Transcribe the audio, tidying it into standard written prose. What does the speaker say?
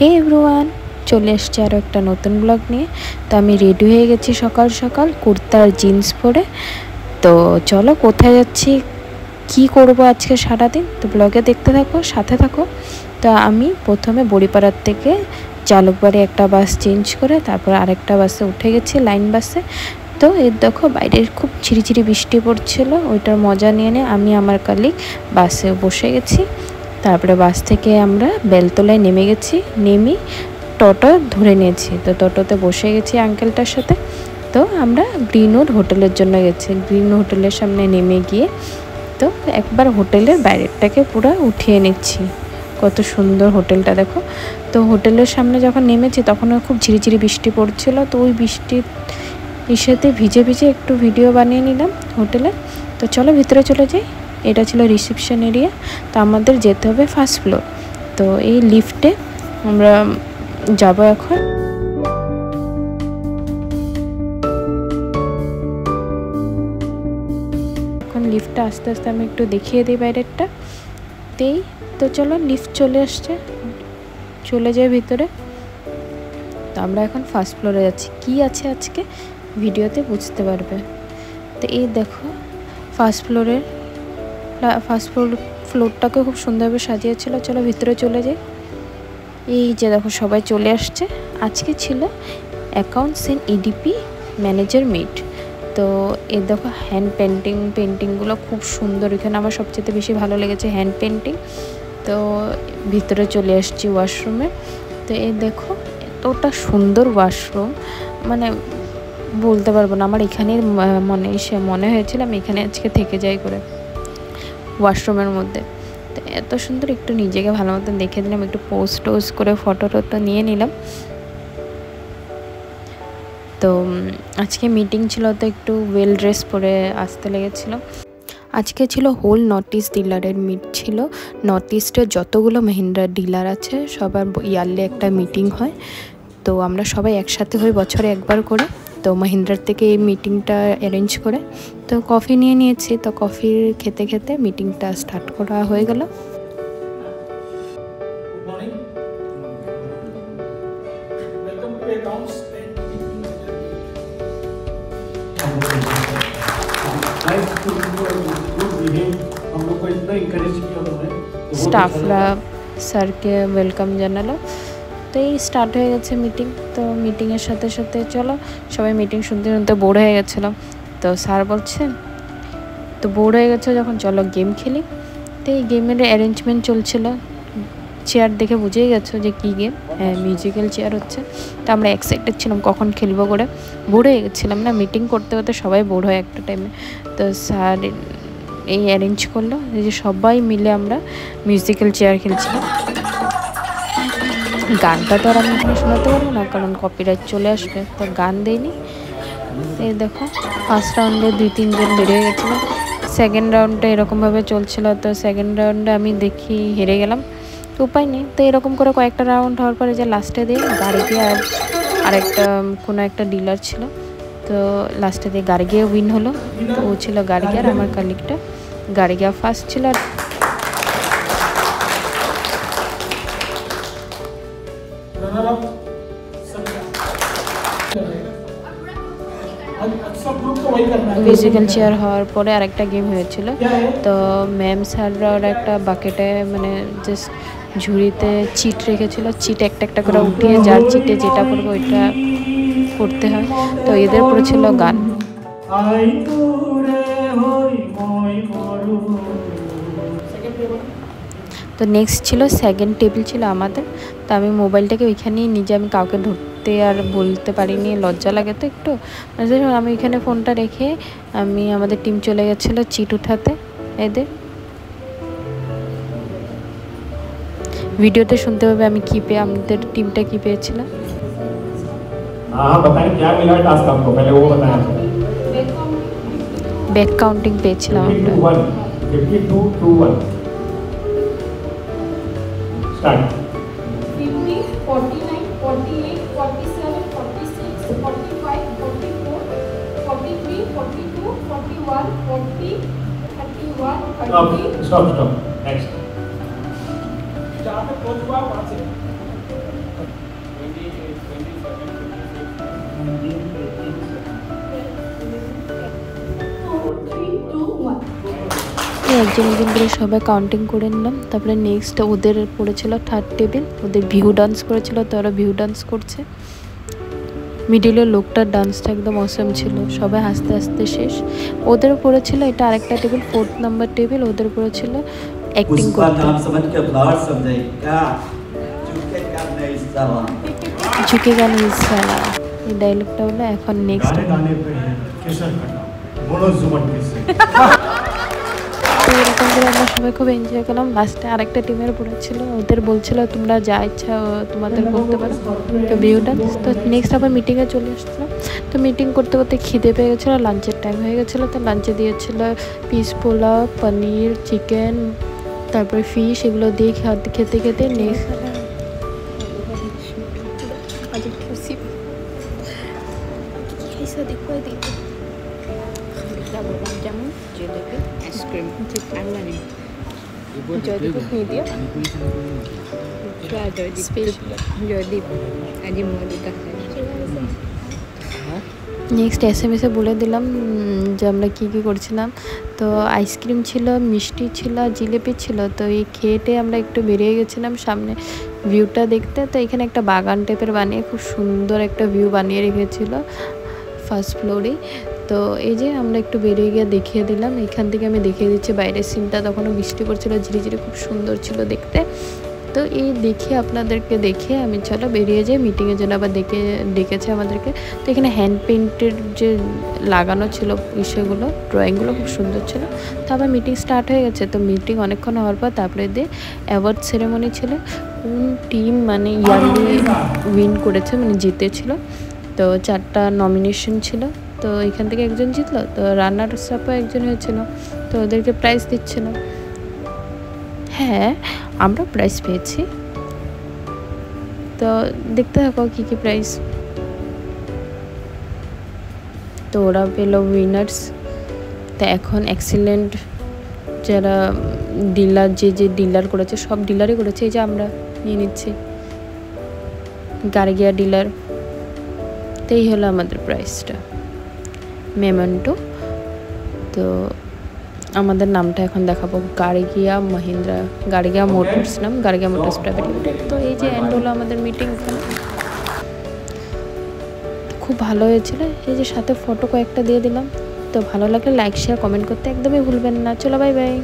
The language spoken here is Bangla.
হে এভরিওয়ান, চলে এসেছি আরও একটা নতুন ব্লগ নিয়ে। তো আমি রেডি হয়ে গেছি সকাল সকাল, কুর্তা আর জিন্স পরে। তো চলো কোথায় যাচ্ছি, কি করব আজকে সারাদিন, তো ব্লগে দেখতে থাকো, সাথে থাকো। তো আমি প্রথমে বড়িপাড়ার থেকে জালুকবাড়ি একটা বাস চেঞ্জ করে তারপর আরেকটা বাসে উঠে গেছি, লাইন বাসে। তো এর দেখো বাইরে খুব ঝিরিঝিরি বৃষ্টি পড়ছিল, ওইটার মজা নিয়ে আমি আমার কালিগ বাসে বসে গেছি। তারপরে বাস থেকে আমরা বেলতলায় নেমে গেছি, নেমে টোটো ধরে নিয়েছি। তো টোটোতে বসে গেছি আঙ্কেলটার সাথে। তো আমরা গ্রিনউড হোটেলের জন্য গেছি। গ্রিনউড হোটেলের সামনে নেমে গিয়ে তো একবার হোটেলের বাইরেটাকে পুরো উঠিয়ে নিচ্ছি। কত সুন্দর হোটেলটা দেখো। তো হোটেলের সামনে যখন নেমেছি তখনও খুব ঝিরিঝিরি বৃষ্টি পড়ছিল। তো ওই বৃষ্টির সাথে ভিজে ভিজে একটু ভিডিও বানিয়ে নিলাম হোটেলে। তো চলো ভিতরে চলে যাই। এটা ছিল রিসেপশন এরিয়া। তো আমাদের যেতে হবে ফার্স্ট ফ্লোর। তো এই লিফটে আমরা যাব এখন। এখন লিফটটা আস্তে আস্তে আমি একটু দেখিয়ে দিই বাইরেরটা। তো চলো লিফট চলে আসছে, চলে যাই ভিতরে। তো আমরা এখন ফার্স্ট ফ্লোরে যাচ্ছি, কি আছে আজকে ভিডিওতে বুঝতে পারবে। তো এই দেখো ফার্স্ট ফ্লোরটাকে খুব সুন্দরভাবে সাজিয়েছিল। চলো ভিতরে চলে যাই। এই যে দেখো সবাই চলে আসছে। আজকে ছিল accounts and EDP manager meet. তো এই দেখো হ্যান্ড পেন্টিংগুলো খুব সুন্দর। এখানে আমার সবচেয়ে বেশি ভালো লেগেছে হ্যান্ড পেন্টিং। তো ভিতরে চলে আসছি ওয়াশরুমে। তো এই দেখো এতটা সুন্দর ওয়াশরুম, মানে বলতে পারবো না। আমার এখানে মনে হয়েছিল আমি এখানে আজকে থেকে যাই করে ওয়াশরুমের মধ্যে। তো এত সুন্দর, একটু নিজেকে ভালো মতন দেখে দিলাম, একটু পোস্ট করে ফটো নিয়ে নিলাম। তো আজকে মিটিং ছিল, তো একটু ওয়েল ড্রেস পরে আসতে লেগেছিলো। আজকে ছিল হোল নর্থ ইস্ট ডিলারের মিট ছিল। নর্থ ইস্টের যতগুলো মহিন্দ্রার ডিলার আছে সবার ইয়ারলি একটা মিটিং হয়। তো আমরা সবাই একসাথে হই বছরে একবার করে। তো মহিন্দ্রার থেকে এই মিটিংটা অ্যারেঞ্জ করে। তো কফি নিয়ে নিয়েছি। তো কফি খেতে খেতে মিটিংটা স্টার্ট করা হয়ে গেল। স্টাফরা স্যারকে ওয়েলকাম জানালো। তো এই স্টার্ট হয়ে গেছে মিটিং। তো মিটিংয়ের সাথে সাথে চলো সবাই মিটিং শুনতে শুনতে বোর হয়ে গেছিলো। তো স্যার বলছেন তো বোর হয়ে গেছো যখন, চলো গেম খেলি। তো এই গেমের অ্যারেঞ্জমেন্ট চলছিল। চেয়ার দেখে বুঝেই গেছো যে কী গেম। হ্যাঁ, মিউজিক্যাল চেয়ার হচ্ছে। তো আমরা এক্সাইটেড ছিলাম কখন খেলবো করে, বোর হয়ে গেছিলাম না, মিটিং করতে করতে সবাই বোর হয় একটা টাইমে। তো স্যার এই অ্যারেঞ্জ করলো যে সবাই মিলে আমরা মিউজিক্যাল চেয়ার খেলছিলাম। গানটা তো আর আমি এখানে শোনাতে পারবো না, কারণ কপিরাইট চলে আসবে। তো গান দেয়নি। এই দেখো ফার্স্ট রাউন্ডে 2-3 জন বেরিয়ে গেছিলো। সেকেন্ড রাউন্ডে এরকমভাবে চলছিল। তো সেকেন্ড রাউন্ডে আমি দেখি হেরে গেলাম, তো উপায় নেই। তো এরকম করে কয়েকটা রাউন্ড হওয়ার পরে যে লাস্টে দিয়ে গার্গিয়া আর আরেকটা কোনো একটা ডিলার ছিল। তো লাস্টে দিয়ে গার্গিয়া উইন হলো। তো ও ছিল গার্গিয়া আর আমার কালিগটা গার্গিয়া ফার্স্ট ছিল। মিউজিক্যাল চেয়ার হওয়ার পরে আরেকটা গেম হয়েছিল। তো ম্যাম স্যাররা ওরা একটা বাকেটে মানে জাস্ট ঝুড়িতে চিট রেখেছিল। চিট একটা একটা করে উঠিয়ে যার চিটে যেটা করবো ওইটা করতে হয়। তো এদের পড়েছিল গান। তো নেক্সট ছিল সেকেন্ড টেবিল ছিল আমাদের। তো আমি মোবাইলটাকে ওইখানেই নিজে, আমি কাউকে ধরতে আর বলতে পারিনি, লজ্জা লাগে তো একটু। আমি ওইখানে ফোনটা রেখে আমাদের টিম চলে গেছিলো চিট উঠাতে। এদের ভিডিওতে শুনতে হবে আমি কি পেয়ে, আমাদের টিমটা কি পেয়েছিল। ব্যাক কাউন্টিং পেয়েছিলাম আমরা। Start. 50, 49, 48, 47, 46, 45, 44, 43, 42, 41, 40, 31, 33. Stop. Next. একজন একজন করে সবাই কাউন্টিং করে নিলাম। তারপরে নেক্সট ওদের পড়েছিল থার্ড টেবিল, ওদের ভিউ ডান্স করেছিল, তো ওরা ভিউ ডান্স করছে। মিডিলের লোকটার ডান্সটা একদম অসম ছিল, সবাই হাসতে হাসতে শেষ। ওদের পড়েছিল এটা আরেকটা টেবিল, 4th নাম্বার টেবিল, ওদের পড়েছিল অ্যাক্টিং করতে। ঝুঁকেগা नहीं साला, এই ডায়লগটা হলো। এখন নেক্সট তো এরকম করে আমরা সবাই খুব এনজয় করলাম। লাস্টে আরেকটা টিমের পড়েছিল, ওদের বলছিল তোমরা যা ইচ্ছা তোমাদের করতে পারো, তো ভিউ ডান্স। তো নেক্সট আবার মিটিংয়ে চলে আসছিলাম। তো মিটিং করতে করতে খিদে পেয়ে গেছিলো, লাঞ্চের টাইম হয়ে গেছিলো। তো লাঞ্চে দিয়েছিল পিস পোলাও, পনির, চিকেন, তারপরে ফিশ, এগুলো দিয়ে খেতে খেতে নেক্সট যেমন jalebi, ice cream, Joydeep media Joydeep next SMS-এ বলে দিলাম যে আমরা কী কী করছিলাম। তো আইসক্রিম ছিল, মিষ্টি ছিল, জিলেপি ছিল। তো এই খেয়েটে আমরা একটু বেরিয়ে গেছিলাম সামনে ভিউটা দেখতে। তো এখানে একটা বাগান টাইপের বানিয়ে খুব সুন্দর একটা ভিউ বানিয়ে রেখেছিল ফার্স্ট ফ্লোরে। তো এই যে আমরা একটু বেরিয়ে গিয়ে দেখিয়ে দিলাম, এখান থেকে আমি দেখিয়ে দিচ্ছি বাইরের সিনটা। তখনও বৃষ্টি পড়ছিল ঝিরিঝিরি, খুব সুন্দর ছিল দেখতে। তো এই দেখে আপনাদেরকে দেখে আমি চলো বেরিয়ে যাই, মিটিংয়ের জন্য আবার ডেকেছে আমাদেরকে। তো এখানে হ্যান্ড পেন্টের যে লাগানো ছিল সেগুলো, ড্রয়িংগুলো খুব সুন্দর ছিল। তো আবার মিটিং স্টার্ট হয়ে গেছে। তো মিটিং অনেকক্ষণ হওয়ার পর তারপরে দিয়ে অ্যাওয়ার্ড সেরেমনি ছিল, কোন টিম মানে ইয়ারলি উইন করেছে মানে জিতেছিল। তো 4টা নমিনেশন ছিল, তো এখান থেকে একজন জিতলো, তো রানার্স আপও একজন হয়েছিল। তো ওদেরকে প্রাইজ দিচ্ছিল। হ্যাঁ, আমরা প্রাইজ পেয়েছি। তো দেখতে থাকো কী কী প্রাইজ। তো ওরা পেলো উইনার্স। তো এখন এক্সিলেন্ট যারা ডিলার, যে ডিলার করেছে, সব ডিলারই করেছে, এই যে আমরা নিয়ে নিচ্ছি গার্গিয়া ডিলার। তো এই হলো আমাদের প্রাইসটা, মেমেন্টো। তো আমাদের নামটা এখন দেখাবো গার্গিয়া মহিন্দ্রা, গার্গিয়া মোটরস নাম, গার্গিয়া মোটরস প্রাইভেট লিমিটেড। তো এই যে এন্ড হলো আমাদের মিটিং। খুব ভালো হয়েছিল। এই যে সাথে ফটো কয়েকটা দিয়ে দিলাম। তো ভালো লাগলে লাইক শেয়ার কমেন্ট করতে একদমই ভুলবেন না। চলো বাই বাই।